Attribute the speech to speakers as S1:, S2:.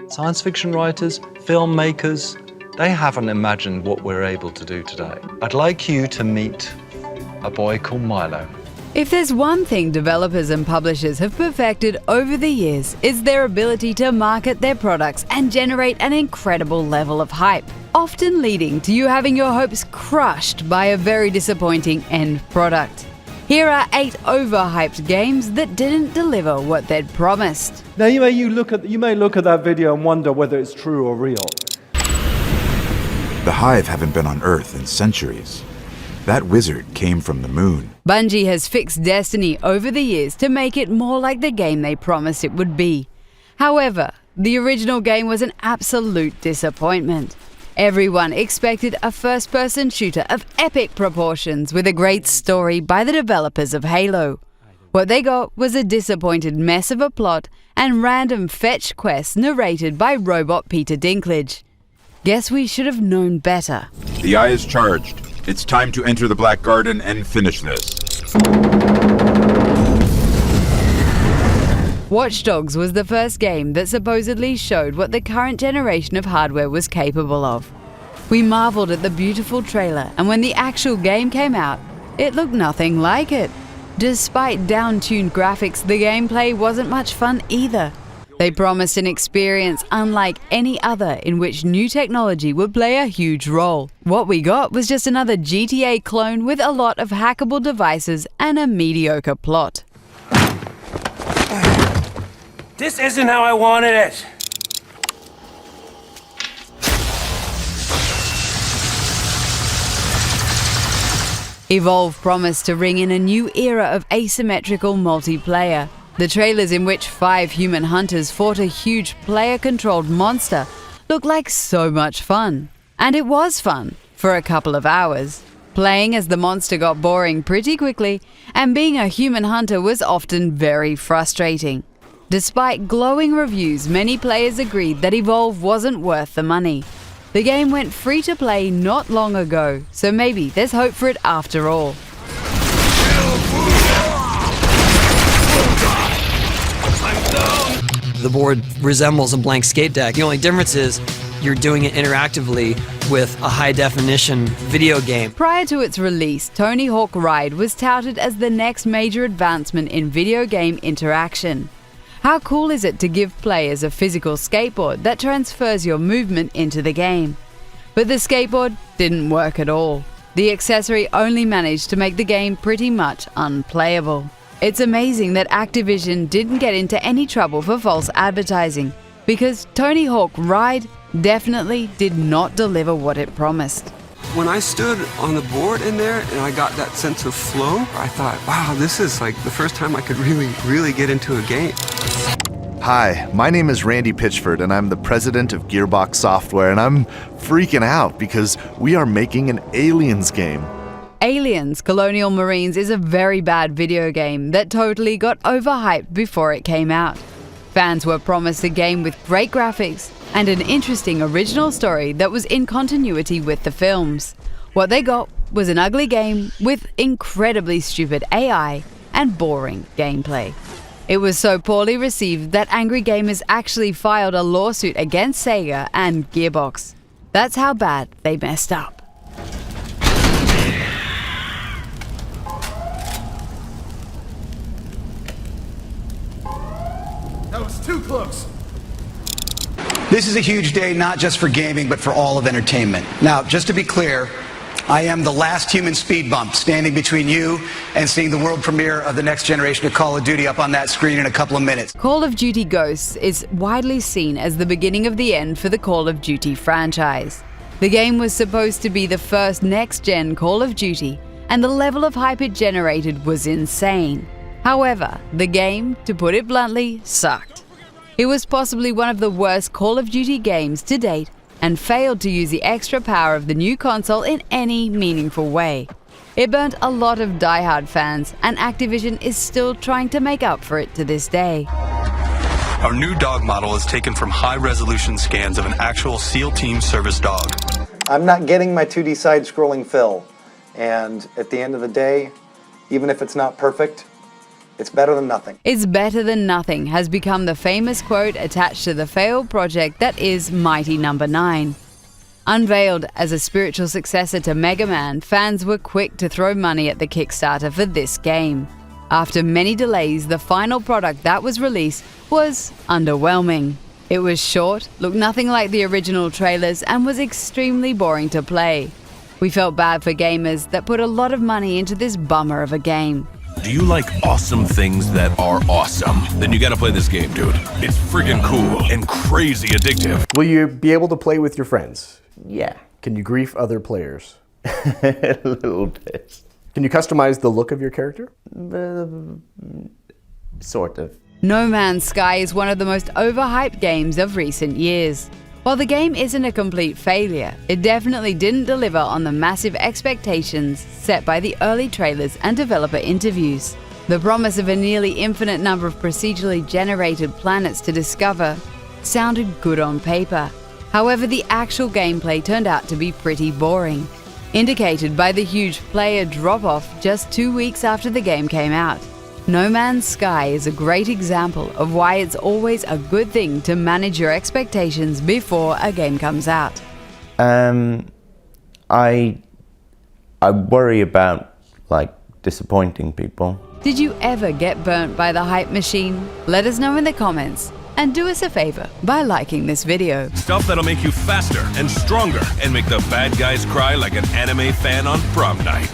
S1: Science fiction writers, filmmakers, they haven't imagined what we're able to do today. I'd like you to meet a boy called Milo.
S2: If there's one thing developers and publishers have perfected over the years, it's their ability to market their products and generate an incredible level of hype, often leading to you having your hopes crushed by a very disappointing end product. Here are 8 overhyped games that didn't deliver what they'd promised.
S3: Now you may look at that video and wonder whether it's true or real.
S4: The Hive haven't been on Earth in centuries. That wizard came from the moon.
S2: Bungie has fixed Destiny over the years to make it more like the game they promised it would be. However, the original game was an absolute disappointment. Everyone expected a first-person shooter of epic proportions with a great story by the developers of Halo. What they got was a disappointed mess of a plot and random fetch quests narrated by robot Peter Dinklage. Guess we should have known better.
S4: The Eye is charged. It's time to enter the Black Garden and finish this.
S2: Watch Dogs was the first game that supposedly showed what the current generation of hardware was capable of. We marveled at the beautiful trailer, and when the actual game came out, it looked nothing like it. Despite downtuned graphics, the gameplay wasn't much fun either. They promised an experience unlike any other in which new technology would play a huge role. What we got was just another GTA clone with a lot of hackable devices and a mediocre plot.
S5: This isn't how I wanted it.
S2: Evolve promised to ring in a new era of asymmetrical multiplayer. The trailers in which 5 human hunters fought a huge player-controlled monster looked like so much fun. And it was fun, for a couple of hours. Playing as the monster got boring pretty quickly, and being a human hunter was often very frustrating. Despite glowing reviews, many players agreed that Evolve wasn't worth the money. The game went free to play not long ago, so maybe there's hope for it after all.
S6: The board resembles a blank skate deck. The only difference is you're doing it interactively with a high-definition video game.
S2: Prior to its release, Tony Hawk Ride was touted as the next major advancement in video game interaction. How cool is it to give players a physical skateboard that transfers your movement into the game? But the skateboard didn't work at all. The accessory only managed to make the game pretty much unplayable. It's amazing that Activision didn't get into any trouble for false advertising, because Tony Hawk Ride definitely did not deliver what it promised.
S7: When I stood on the board in there and I got that sense of flow, I thought, wow, this is like the first time I could really get into a game.
S8: Hi, my name is Randy Pitchford and I'm the president of Gearbox Software, and I'm freaking out because we are making an Aliens game.
S2: Aliens: Colonial Marines is a very bad video game that totally got overhyped before it came out. Fans were promised a game with great graphics and an interesting original story that was in continuity with the films. What they got was an ugly game with incredibly stupid AI and boring gameplay. It was so poorly received that angry gamers actually filed a lawsuit against Sega and Gearbox. That's how bad they messed up.
S9: That was too close.
S10: This is a huge day, not just for gaming, but for all of entertainment. Now, just to be clear, I am the last human speed bump standing between you and seeing the world premiere of the next generation of Call of Duty up on that screen in a couple of minutes.
S2: Call of Duty Ghosts is widely seen as the beginning of the end for the Call of Duty franchise. The game was supposed to be the first next-gen Call of Duty, and the level of hype it generated was insane. However, the game, to put it bluntly, sucked. It was possibly one of the worst Call of Duty games to date, and failed to use the extra power of the new console in any meaningful way. It burnt a lot of die-hard fans, and Activision is still trying to make up for it to this day.
S11: Our new dog model is taken from high-resolution scans of an actual SEAL Team service dog.
S12: I'm not getting my 2D side-scrolling fill, and at the end of the day, even if it's not perfect, It's better than nothing.
S2: It's better than nothing has become the famous quote attached to the failed project that is Mighty No. 9. Unveiled as a spiritual successor to Mega Man, fans were quick to throw money at the Kickstarter for this game. After many delays, the final product that was released was underwhelming. It was short, looked nothing like the original trailers, and was extremely boring to play. We felt bad for gamers that put a lot of money into this bummer of a game.
S13: Do you like awesome things that are awesome? Then you gotta play this game, dude. It's friggin' cool and crazy addictive.
S14: Will you be able to play with your friends? Yeah. Can you grief other players?
S15: A little bit.
S14: Can you customize the look of your character?
S15: Sort of.
S2: No Man's Sky is one of the most overhyped games of recent years. While the game isn't a complete failure, it definitely didn't deliver on the massive expectations set by the early trailers and developer interviews. The promise of a nearly infinite number of procedurally generated planets to discover sounded good on paper. However, the actual gameplay turned out to be pretty boring, indicated by the huge player drop-off just 2 weeks after the game came out. No Man's Sky is a great example of why it's always a good thing to manage your expectations before a game comes out.
S15: I worry about, disappointing people.
S2: Did you ever get burnt by the hype machine? Let us know in the comments. And do us a favor by liking this video.
S13: Stuff that'll make you faster and stronger and make the bad guys cry like an anime fan on prom night.